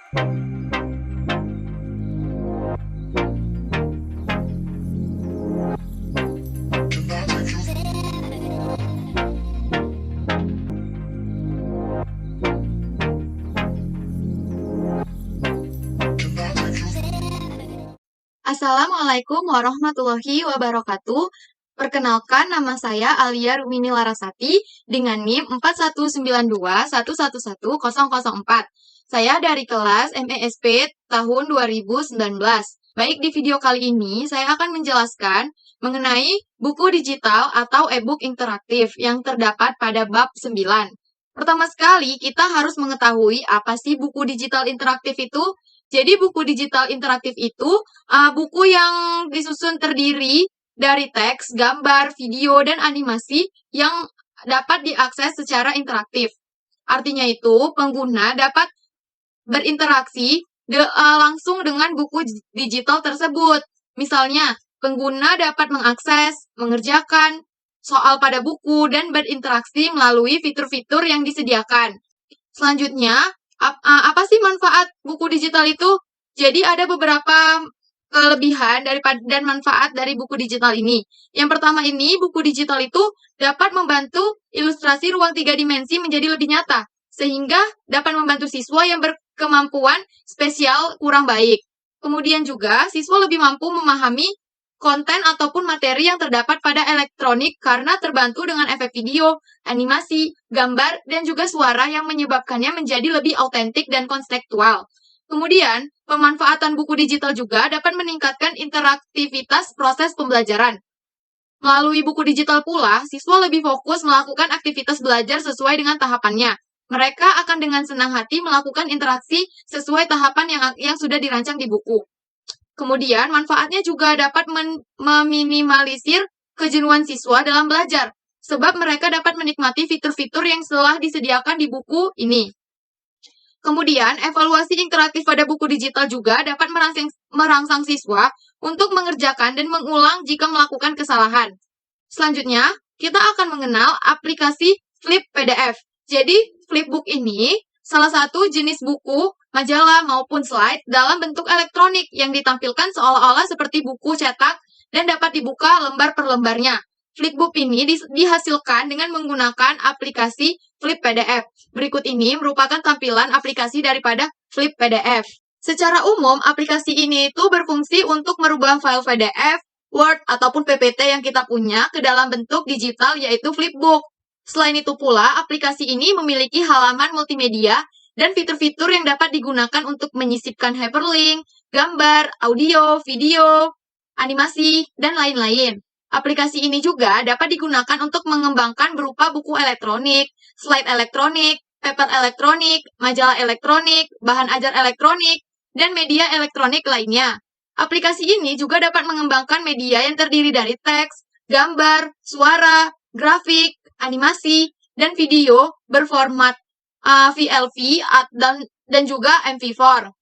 Assalamualaikum warahmatullahi wabarakatuh. Perkenalkan, nama saya Alia Rumini Larasati dengan NIM 4192111004. Saya dari kelas MESP tahun 2019. Baik, di video kali ini saya akan menjelaskan mengenai buku digital atau e-book interaktif yang terdapat pada bab 9. Pertama sekali, kita harus mengetahui apa sih buku digital interaktif itu. Jadi buku digital interaktif itu buku yang disusun terdiri dari teks, gambar, video, dan animasi yang dapat diakses secara interaktif. Artinya itu, pengguna dapat berinteraksi langsung dengan buku digital tersebut. Misalnya, pengguna dapat mengakses, mengerjakan soal pada buku, dan berinteraksi melalui fitur-fitur yang disediakan. Selanjutnya, apa sih manfaat buku digital itu? Jadi ada beberapa kelebihan dan manfaat dari buku digital ini. Yang pertama ini, buku digital itu dapat membantu ilustrasi ruang 3 dimensi menjadi lebih nyata, sehingga dapat membantu siswa yang berkemampuan spesial kurang baik. Kemudian juga, siswa lebih mampu memahami konten ataupun materi yang terdapat pada elektronik karena terbantu dengan efek video, animasi, gambar, dan juga suara yang menyebabkannya menjadi lebih autentik dan konseptual. Kemudian, pemanfaatan buku digital juga dapat meningkatkan interaktivitas proses pembelajaran. Melalui buku digital pula, siswa lebih fokus melakukan aktivitas belajar sesuai dengan tahapannya. Mereka akan dengan senang hati melakukan interaksi sesuai tahapan yang sudah dirancang di buku. Kemudian, manfaatnya juga dapat meminimalisir kejenuhan siswa dalam belajar, sebab mereka dapat menikmati fitur-fitur yang telah disediakan di buku ini. Kemudian, evaluasi interaktif pada buku digital juga dapat merangsang siswa untuk mengerjakan dan mengulang jika melakukan kesalahan. Selanjutnya, kita akan mengenal aplikasi Flip PDF. Jadi, Flipbook ini salah satu jenis buku, majalah, maupun slide dalam bentuk elektronik yang ditampilkan seolah-olah seperti buku cetak dan dapat dibuka lembar per lembarnya. Flipbook ini dihasilkan dengan menggunakan aplikasi Flip PDF. Berikut ini merupakan tampilan aplikasi daripada Flip PDF. Secara umum, aplikasi ini itu berfungsi untuk merubah file PDF, Word, ataupun PPT yang kita punya ke dalam bentuk digital yaitu Flipbook. Selain itu pula, aplikasi ini memiliki halaman multimedia dan fitur-fitur yang dapat digunakan untuk menyisipkan hyperlink, gambar, audio, video, animasi, dan lain-lain. Aplikasi ini juga dapat digunakan untuk mengembangkan berupa buku elektronik, slide elektronik, paper elektronik, majalah elektronik, bahan ajar elektronik, dan media elektronik lainnya. Aplikasi ini juga dapat mengembangkan media yang terdiri dari teks, gambar, suara, grafik, animasi, dan video berformat VLV dan juga MP4.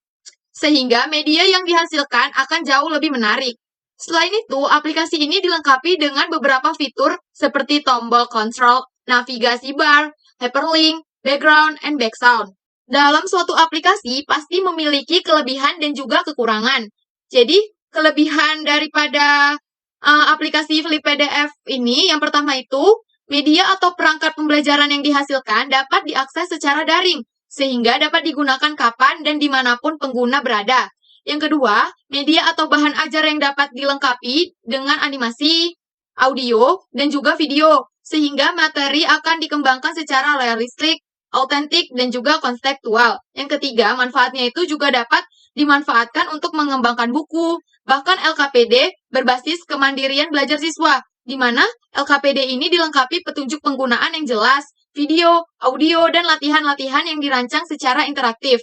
Sehingga media yang dihasilkan akan jauh lebih menarik. Selain itu, aplikasi ini dilengkapi dengan beberapa fitur seperti tombol kontrol, navigasi bar, hyperlink, background, and background. Dalam suatu aplikasi pasti memiliki kelebihan dan juga kekurangan. Jadi, kelebihan daripada aplikasi Flip PDF ini, yang pertama itu, media atau perangkat pembelajaran yang dihasilkan dapat diakses secara daring, sehingga dapat digunakan kapan dan dimanapun pengguna berada. Yang kedua, media atau bahan ajar yang dapat dilengkapi dengan animasi, audio, dan juga video, sehingga materi akan dikembangkan secara realistik, autentik, dan juga konseptual. Yang ketiga, manfaatnya itu juga dapat dimanfaatkan untuk mengembangkan buku, bahkan LKPD berbasis kemandirian belajar siswa, di mana LKPD ini dilengkapi petunjuk penggunaan yang jelas, video, audio, dan latihan-latihan yang dirancang secara interaktif.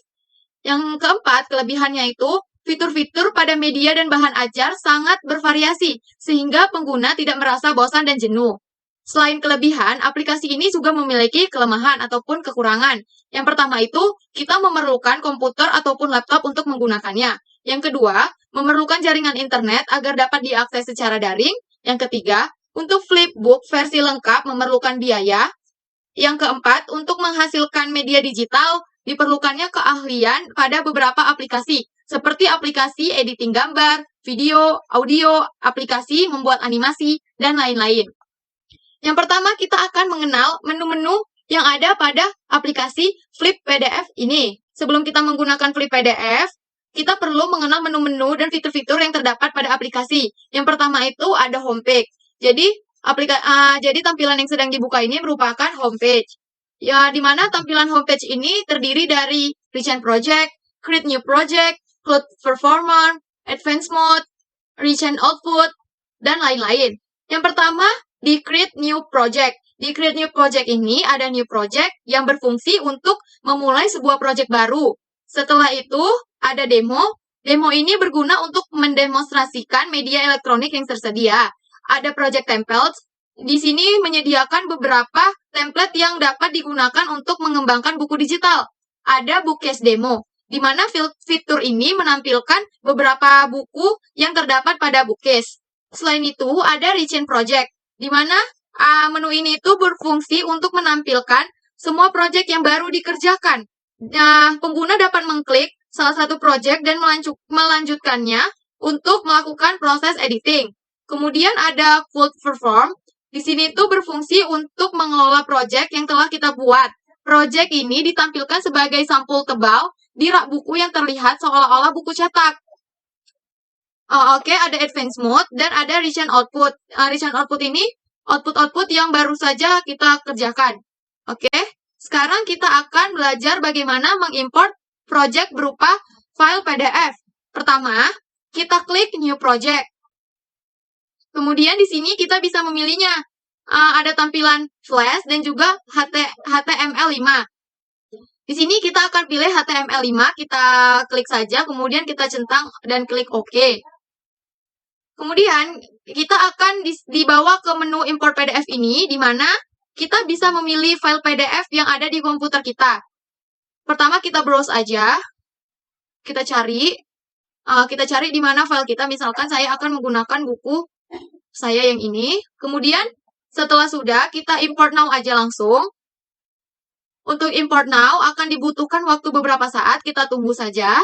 Yang keempat, kelebihannya itu, fitur-fitur pada media dan bahan ajar sangat bervariasi, sehingga pengguna tidak merasa bosan dan jenuh. Selain kelebihan, aplikasi ini juga memiliki kelemahan ataupun kekurangan. Yang pertama itu, kita memerlukan komputer ataupun laptop untuk menggunakannya. Yang kedua, memerlukan jaringan internet agar dapat diakses secara daring. Yang ketiga, untuk Flipbook versi lengkap memerlukan biaya. Yang keempat, untuk menghasilkan media digital diperlukannya keahlian pada beberapa aplikasi, seperti aplikasi editing gambar, video, audio, aplikasi membuat animasi, dan lain-lain. Yang pertama, kita akan mengenal menu-menu yang ada pada aplikasi Flip PDF ini. Sebelum kita menggunakan Flip PDF, kita perlu mengenal menu-menu dan fitur-fitur yang terdapat pada aplikasi. Yang pertama itu ada homepage. Jadi tampilan yang sedang dibuka ini merupakan homepage. Ya, di mana tampilan homepage ini terdiri dari Recent Project, Create New Project, Cloud Performance, Advanced Mode, Recent Output, dan lain-lain. Yang pertama, di Create New Project. Di Create New Project ini ada New Project yang berfungsi untuk memulai sebuah project baru. Setelah itu, ada demo. Demo ini berguna untuk mendemonstrasikan media elektronik yang tersedia. Ada project templates. Di sini menyediakan beberapa template yang dapat digunakan untuk mengembangkan buku digital. Ada bookcase demo, di mana fitur ini menampilkan beberapa buku yang terdapat pada bookcase. Selain itu, ada Recent Project, di mana menu ini itu berfungsi untuk menampilkan semua project yang baru dikerjakan. Nah, pengguna dapat mengklik salah satu project dan melanjutkannya untuk melakukan proses editing. Kemudian ada Cloud Perform. Di sini itu berfungsi untuk mengelola project yang telah kita buat. Project ini ditampilkan sebagai sampul tebal di rak buku yang terlihat seolah-olah buku cetak. Oke, ada Advanced Mode dan ada Recent Output. Recent Output ini output-output yang baru saja kita kerjakan. Oke, sekarang kita akan belajar bagaimana mengimport project berupa file PDF. Pertama, kita klik New Project. Kemudian di sini kita bisa memilihnya. Ada tampilan Flash dan juga HTML5. Di sini kita akan pilih HTML5, kita klik saja, kemudian kita centang dan klik OK. Kemudian, kita akan dibawa ke menu import PDF ini, di mana kita bisa memilih file PDF yang ada di komputer kita. Pertama, kita browse aja. Kita cari di mana file kita. Misalkan saya akan menggunakan buku saya yang ini. Kemudian, setelah sudah, kita import now aja langsung. Untuk import now, akan dibutuhkan waktu beberapa saat. Kita tunggu saja.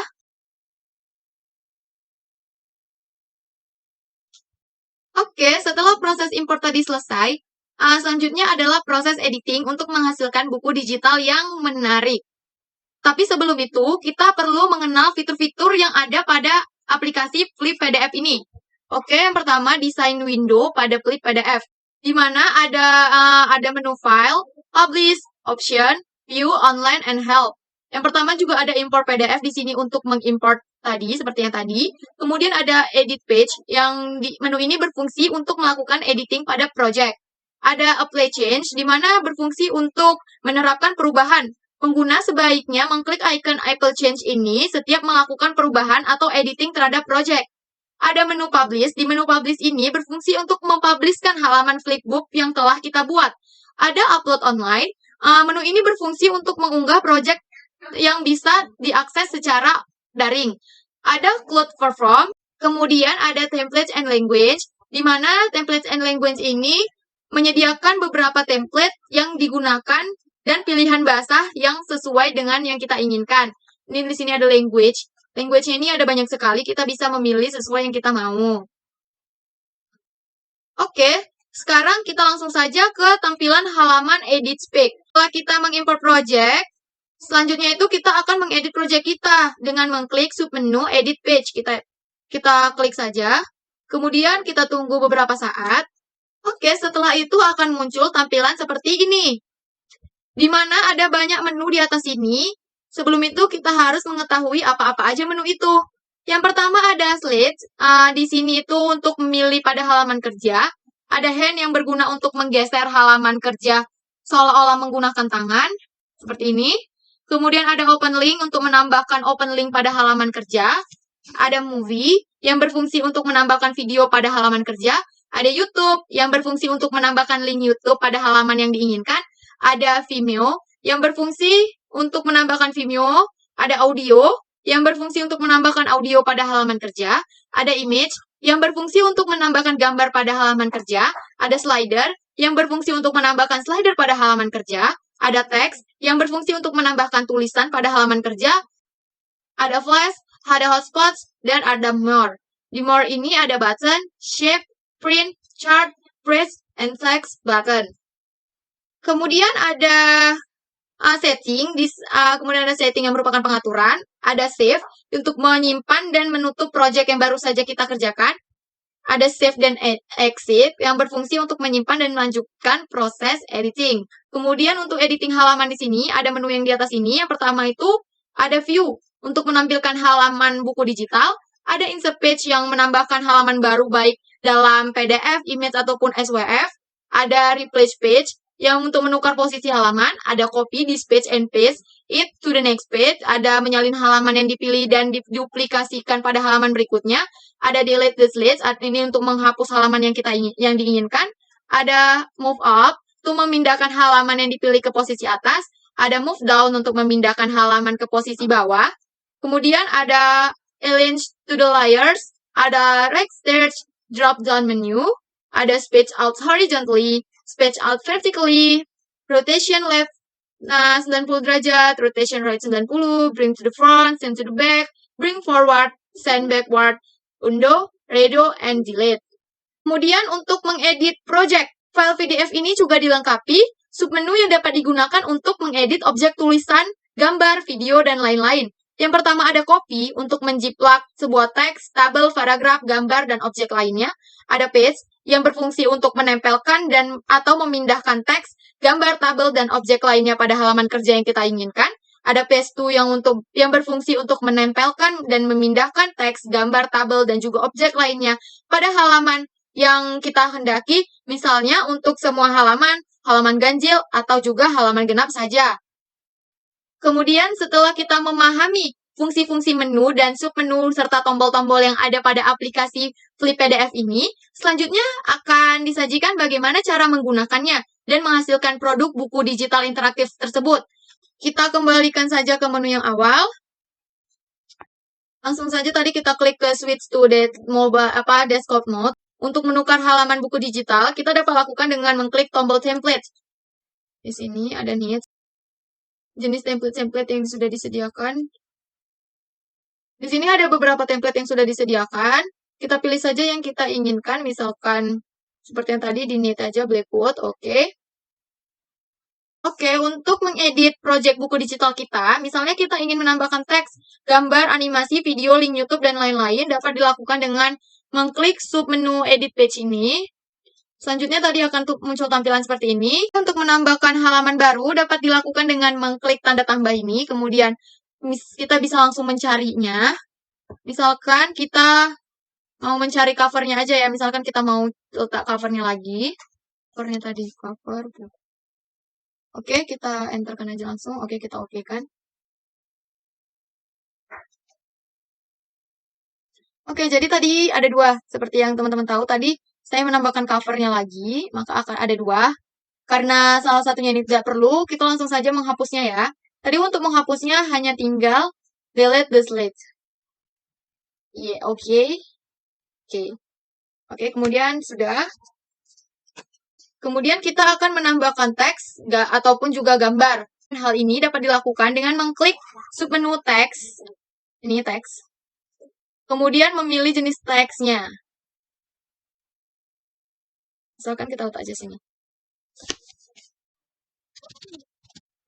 Oke, setelah proses import tadi selesai, selanjutnya adalah proses editing untuk menghasilkan buku digital yang menarik. Tapi sebelum itu, kita perlu mengenal fitur-fitur yang ada pada aplikasi Flip PDF ini. Oke, yang pertama, desain window pada Flip PDF, di mana ada menu file, publish, option, view, online, and help. Yang pertama juga ada import PDF di sini untuk mengimport tadi, seperti yang tadi. Kemudian ada edit page, yang di menu ini berfungsi untuk melakukan editing pada project. Ada apply change, di mana berfungsi untuk menerapkan perubahan. Pengguna sebaiknya mengklik icon apply change ini setiap melakukan perubahan atau editing terhadap project. Ada menu publish, di menu publish ini berfungsi untuk mempublishkan halaman flipbook yang telah kita buat. Ada upload online, menu ini berfungsi untuk mengunggah project yang bisa diakses secara daring. Ada Cloud Perform, kemudian ada Templates and Language, di mana Templates and Language ini menyediakan beberapa template yang digunakan dan pilihan bahasa yang sesuai dengan yang kita inginkan. Ini di sini ada language. Language ini ada banyak sekali, kita bisa memilih sesuai yang kita mau. Oke, sekarang kita langsung saja ke tampilan halaman Edit Spec. Setelah kita mengimport project, selanjutnya itu kita akan mengedit project kita dengan mengklik submenu Edit Page. Kita klik saja, kemudian kita tunggu beberapa saat. Oke, setelah itu akan muncul tampilan seperti ini, di mana ada banyak menu di atas ini. Sebelum itu kita harus mengetahui apa-apa aja menu itu. Yang pertama ada Slides, di sini itu untuk memilih pada halaman kerja. Ada Hand yang berguna untuk menggeser halaman kerja seolah-olah menggunakan tangan, seperti ini. Kemudian ada Open Link untuk menambahkan open link pada halaman kerja. Ada Movie yang berfungsi untuk menambahkan video pada halaman kerja. Ada YouTube yang berfungsi untuk menambahkan link YouTube pada halaman yang diinginkan. Ada Vimeo yang berfungsi untuk menambahkan Vimeo. Ada Audio yang berfungsi untuk menambahkan audio pada halaman kerja. Ada Image yang berfungsi untuk menambahkan gambar pada halaman kerja. Ada Slider yang berfungsi untuk menambahkan slider pada halaman kerja. ada teks yang berfungsi untuk menambahkan tulisan pada halaman kerja, ada flash, ada hotspots, dan ada more. Di more ini ada button, shape, print, chart, press, and text button. Kemudian ada setting, kemudian ada setting yang merupakan pengaturan, ada save untuk menyimpan dan menutup project yang baru saja kita kerjakan, ada save dan exit yang berfungsi untuk menyimpan dan melanjutkan proses editing. Kemudian untuk editing halaman di sini ada menu yang di atas ini. Yang pertama itu ada view untuk menampilkan halaman buku digital, ada insert page yang menambahkan halaman baru baik dalam PDF, image ataupun SWF, ada replace page yang untuk menukar posisi halaman, ada copy, dispatch, and paste it to the next page, ada menyalin halaman yang dipilih dan diduplikasikan pada halaman berikutnya, ada delete the slides, ini untuk menghapus halaman yang diinginkan, ada move up, untuk memindahkan halaman yang dipilih ke posisi atas, ada move down untuk memindahkan halaman ke posisi bawah, kemudian ada align to the layers, ada right search drop down menu, ada space out horizontally, space out vertically, rotation left 90 derajat, rotation right 90, bring to the front, send to the back, bring forward, send backward, undo, redo, and delete. Kemudian untuk mengedit project, file PDF ini juga dilengkapi submenu yang dapat digunakan untuk mengedit objek tulisan, gambar, video, dan lain-lain. Yang pertama ada copy untuk menjiplak sebuah teks, tabel, paragraf, gambar, dan objek lainnya. Ada paste yang berfungsi untuk menempelkan dan atau memindahkan teks, gambar, tabel, dan objek lainnya pada halaman kerja yang kita inginkan. Ada paste to yang berfungsi untuk menempelkan dan memindahkan teks, gambar, tabel, dan juga objek lainnya pada halaman yang kita hendaki, misalnya untuk semua halaman, halaman ganjil, atau juga halaman genap saja. Kemudian setelah kita memahami fungsi-fungsi menu dan submenu serta tombol-tombol yang ada pada aplikasi Flip PDF ini, selanjutnya akan disajikan bagaimana cara menggunakannya dan menghasilkan produk buku digital interaktif tersebut. Kita kembalikan saja ke menu yang awal. Langsung saja tadi kita klik ke switch to desktop mode. Untuk menukar halaman buku digital, kita dapat lakukan dengan mengklik tombol template. Di sini ada needs. Jenis template-template yang sudah disediakan. Di sini ada beberapa template yang sudah disediakan. Kita pilih saja yang kita inginkan, misalkan seperti yang tadi, di need aja Blackwood, oke. Oke, untuk mengedit project buku digital kita, misalnya kita ingin menambahkan teks, gambar, animasi, video, link YouTube, dan lain-lain, dapat dilakukan dengan mengklik submenu edit page ini. Selanjutnya tadi akan muncul tampilan seperti ini. Untuk menambahkan halaman baru dapat dilakukan dengan mengklik tanda tambah ini, kemudian kita bisa langsung mencarinya. Misalkan kita mau mencari covernya aja ya, misalkan kita mau letak covernya lagi. Covernya tadi, cover. Oke, kita enterkan aja langsung. Oke, kita oke kan. Oke, jadi tadi ada dua. Seperti yang teman-teman tahu tadi, saya menambahkan covernya lagi, maka akan ada dua. Karena salah satunya ini tidak perlu, kita langsung saja menghapusnya ya. Tadi untuk menghapusnya hanya tinggal delete the slide. Iya, oke. Oke, kemudian sudah. Kemudian kita akan menambahkan teks ataupun juga gambar. Hal ini dapat dilakukan dengan mengklik submenu teks. Ini teks. Kemudian memilih jenis teksnya. Misalkan kita letak aja sini.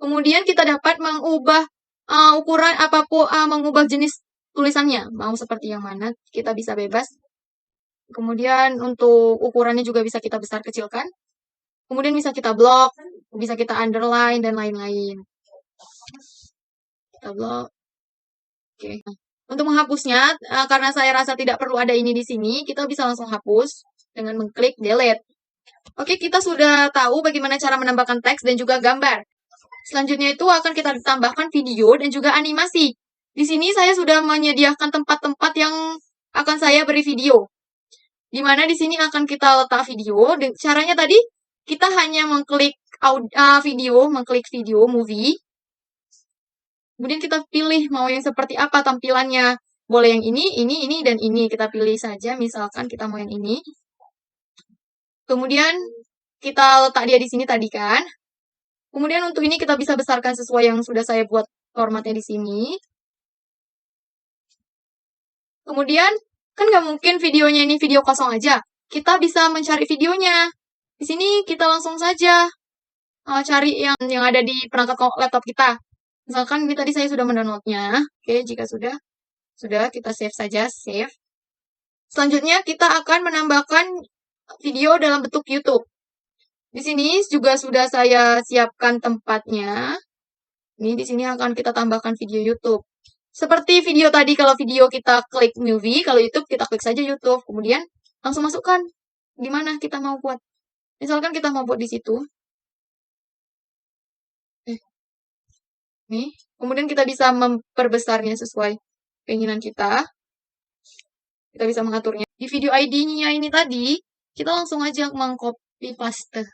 Kemudian kita dapat mengubah ukuran apapun, mengubah jenis tulisannya. Mau seperti yang mana, kita bisa bebas. Kemudian untuk ukurannya juga bisa kita besar kecilkan. Kemudian bisa kita blok, bisa kita underline, dan lain-lain. Kita blok. Oke. Untuk menghapusnya, karena saya rasa tidak perlu ada ini di sini, kita bisa langsung hapus dengan mengklik delete. Oke, kita sudah tahu bagaimana cara menambahkan teks dan juga gambar. Selanjutnya itu akan kita tambahkan video dan juga animasi. Di sini saya sudah menyediakan tempat-tempat yang akan saya beri video. Di mana di sini akan kita letak video. Caranya tadi, kita hanya mengklik mengklik video, movie. Kemudian kita pilih mau yang seperti apa tampilannya. Boleh yang ini, dan ini. Kita pilih saja, misalkan kita mau yang ini. Kemudian kita letak dia di sini tadi kan. Kemudian untuk ini kita bisa besarkan sesuai yang sudah saya buat formatnya di sini. Kemudian, kan nggak mungkin videonya ini video kosong aja. Kita bisa mencari videonya. Di sini kita langsung saja cari yang ada di perangkat laptop kita. Misalkan ini tadi saya sudah mendownloadnya. Oke, jika sudah kita save saja, save. Selanjutnya kita akan menambahkan video dalam bentuk YouTube. Di sini juga sudah saya siapkan tempatnya. Ini di sini akan kita tambahkan video YouTube. Seperti video tadi, kalau video kita klik movie, kalau YouTube kita klik saja YouTube. Kemudian langsung masukkan di mana kita mau buat. Misalkan kita mau buat di situ. Nih, kemudian kita bisa memperbesarnya sesuai keinginan kita. Kita bisa mengaturnya. Di video ID-nya ini tadi, kita langsung aja mengcopy paste.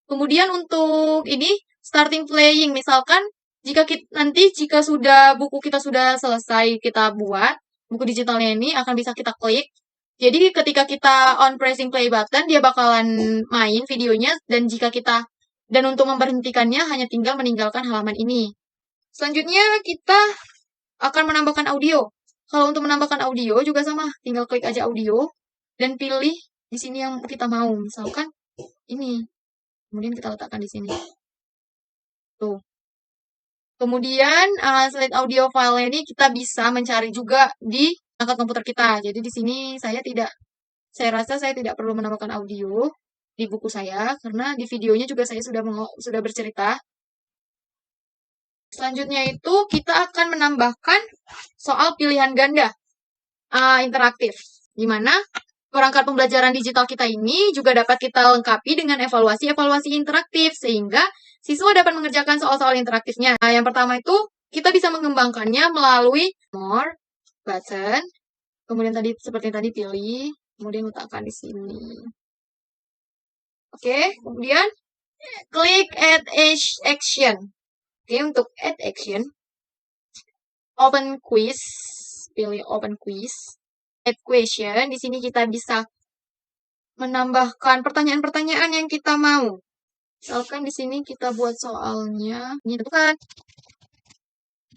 Kemudian untuk ini, starting playing. Misalkan, jika sudah buku kita sudah selesai kita buat, buku digitalnya ini akan bisa kita klik. Jadi ketika kita on pressing play button, dia bakalan main videonya, dan untuk memberhentikannya hanya tinggal meninggalkan halaman ini. Selanjutnya kita akan menambahkan audio. Kalau untuk menambahkan audio juga sama, tinggal klik aja audio dan pilih di sini yang kita mau. Misalkan ini. Kemudian kita letakkan di sini. Tuh. Kemudian slide audio file ini kita bisa mencari juga di perangkat komputer kita. Jadi di sini saya rasa saya tidak perlu menambahkan audio di buku saya karena di videonya juga saya sudah bercerita. Selanjutnya itu kita akan menambahkan soal pilihan ganda interaktif, di mana perangkat pembelajaran digital kita ini juga dapat kita lengkapi dengan evaluasi-evaluasi interaktif, sehingga siswa dapat mengerjakan soal-soal interaktifnya. Nah, yang pertama itu kita bisa mengembangkannya melalui more button, kemudian seperti tadi pilih, kemudian letakkan di sini. Oke, kemudian klik add action. Oke, untuk add action, open quiz, pilih open quiz, add question. Di sini kita bisa menambahkan pertanyaan-pertanyaan yang kita mau. Misalkan di sini kita buat soalnya, ini tentukan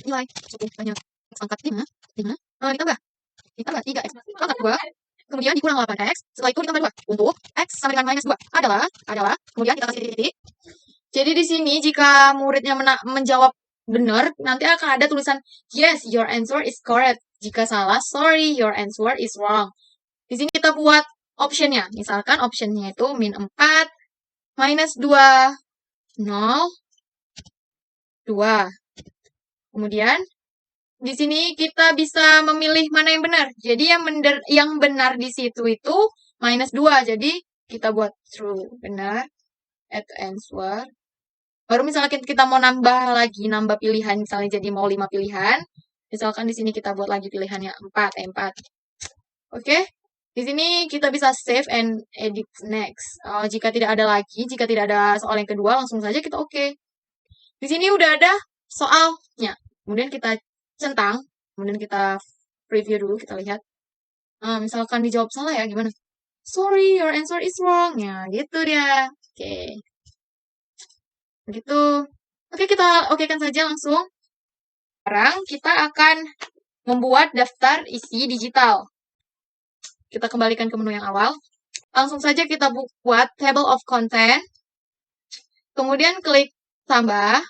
nilai 10 banyak angkat 5, ditambah 3x angkat 2, kemudian dikurang 8x, setelah itu ditambah 2. Untuk x sama dengan minus 2 adalah, kemudian kita kasih titik-titik. Jadi di sini jika muridnya menjawab benar, nanti akan ada tulisan yes, your answer is correct. Jika salah, sorry, your answer is wrong. Di sini kita buat optionnya. Misalkan optionnya itu min 4, minus 2, 0, 2. Kemudian di sini kita bisa memilih mana yang benar. Jadi yang benar di situ itu minus 2. Jadi kita buat true, benar, add answer. Baru misalnya kita mau nambah pilihan, misalnya jadi mau 5 pilihan. Misalkan di sini kita buat lagi pilihannya 4. Oke. Di sini kita bisa save and edit next. Jika tidak ada soal yang kedua, langsung saja kita oke. Di sini udah ada soalnya. Kemudian kita centang, kemudian kita preview dulu, kita lihat. Misalkan dijawab salah ya, gimana? Sorry, your answer is wrong. Ya, gitu dia. Oke. Begitu. Oke, kita okekan saja langsung. Sekarang kita akan membuat daftar isi digital. Kita kembalikan ke menu yang awal. Langsung saja kita buat table of content. Kemudian klik tambah.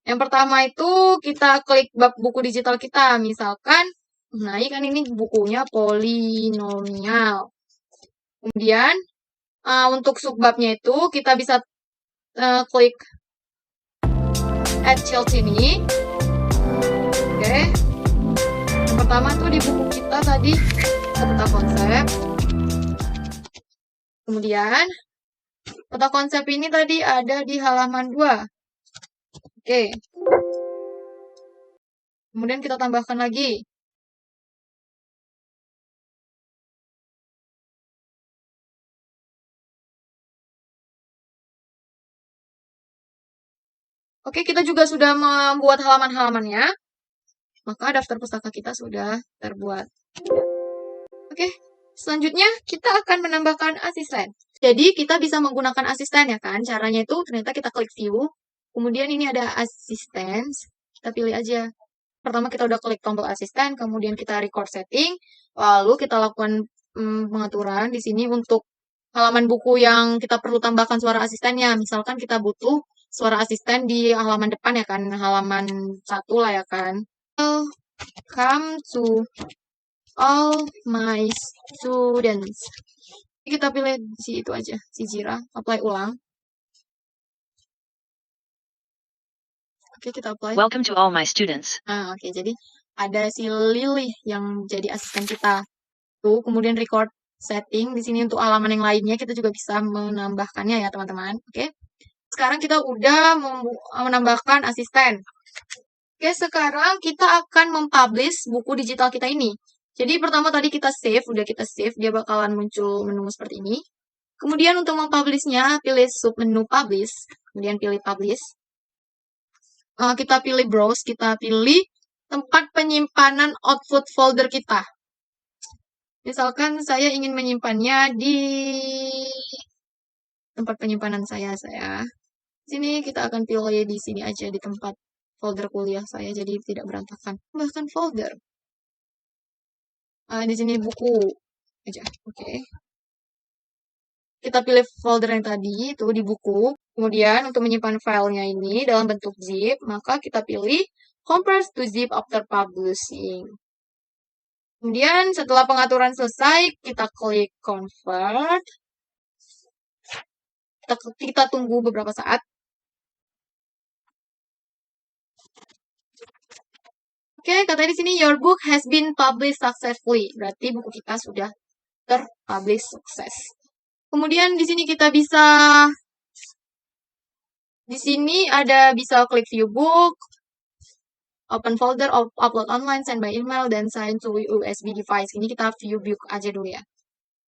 Yang pertama itu kita klik bab buku digital kita. Misalkan, nah ini kan ini bukunya polinomial. Kemudian, untuk subbabnya itu kita bisa klik add child ini. Oke. Yang pertama tuh di buku kita tadi peta konsep. Kemudian peta konsep ini tadi ada di halaman 2. Oke. Kemudian kita tambahkan lagi. Oke, kita juga sudah membuat halaman-halamannya. Maka daftar pustaka kita sudah terbuat. Oke, selanjutnya kita akan menambahkan asisten. Jadi kita bisa menggunakan asisten ya kan. Caranya itu ternyata kita klik view. Kemudian ini ada asisten. Kita pilih aja. Pertama kita udah klik tombol asisten, kemudian kita record setting, lalu kita lakukan pengaturan di sini untuk halaman buku yang kita perlu tambahkan suara asistennya. Misalkan kita butuh suara asisten di halaman depan ya kan, halaman 1 lah ya kan. Welcome to all my students. Kita pilih si itu aja, si Jira, apply ulang. Oke, kita apply. Welcome to all my students. Oke, jadi ada si Lily yang jadi asisten kita. Tuh, kemudian record setting di sini untuk halaman yang lainnya kita juga bisa menambahkannya ya, teman-teman. Oke. Sekarang kita udah menambahkan asisten. Oke, sekarang kita akan mempublish buku digital kita ini. Jadi pertama tadi kita save, udah kita save, dia bakalan muncul menu seperti ini. Kemudian untuk mempublishnya, pilih submenu publish, kemudian pilih publish. Kita pilih browse, kita pilih tempat penyimpanan output folder kita. Misalkan saya ingin menyimpannya di tempat penyimpanan saya. Sini kita akan pilih di sini aja di tempat folder kuliah saya, jadi tidak berantakan. Bahkan folder. Di sini buku aja, oke. Kita pilih folder yang tadi, itu di buku. Kemudian untuk menyimpan filenya ini dalam bentuk zip, maka kita pilih compress to zip after publishing. Kemudian setelah pengaturan selesai, kita klik convert. Kita tunggu beberapa saat. Oke, katanya di sini your book has been published successfully. Berarti buku kita sudah terpublish sukses. Kemudian di sini kita bisa bisa klik view book, open folder, upload online, send by email, dan sign to USB device. Ini kita view book aja dulu ya.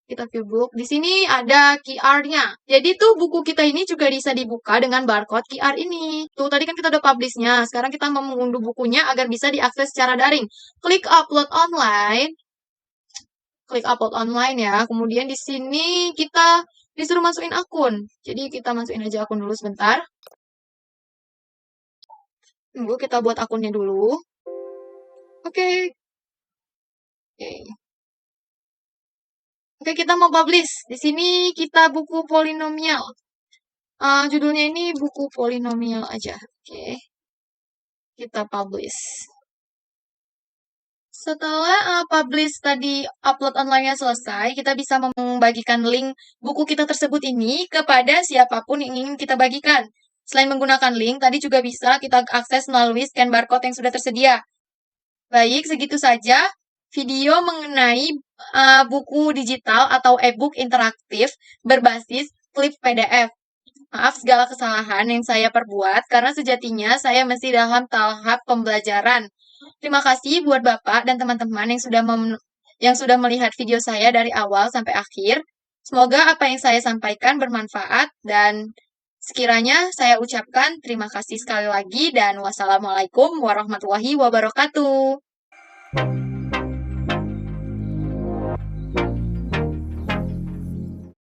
Kita view book. Di sini ada QR-nya. Jadi tuh buku kita ini juga bisa dibuka dengan barcode QR ini. Tuh tadi kan kita udah publish-nya. Sekarang kita mau mengunduh bukunya agar bisa diakses secara daring. Klik upload online. Klik upload online ya. Kemudian di sini kita disuruh masukin akun. Jadi kita masukin aja akun dulu sebentar. Tunggu kita buat akunnya dulu. Oke. Oke, kita mau publish. Di sini kita buku polinomial. Judulnya ini buku polinomial aja. Oke. Kita publish. Setelah publish tadi upload online-nya selesai, kita bisa membagikan link buku kita tersebut ini kepada siapapun yang ingin kita bagikan. Selain menggunakan link, tadi juga bisa kita akses melalui scan barcode yang sudah tersedia. Baik, segitu saja video mengenai buku digital atau e-book interaktif berbasis flip PDF. Maaf segala kesalahan yang saya perbuat, karena sejatinya saya masih dalam tahap pembelajaran. Terima kasih buat Bapak dan teman-teman yang sudah melihat video saya dari awal sampai akhir. Semoga apa yang saya sampaikan bermanfaat dan sekiranya saya ucapkan terima kasih sekali lagi dan wassalamualaikum warahmatullahi wabarakatuh.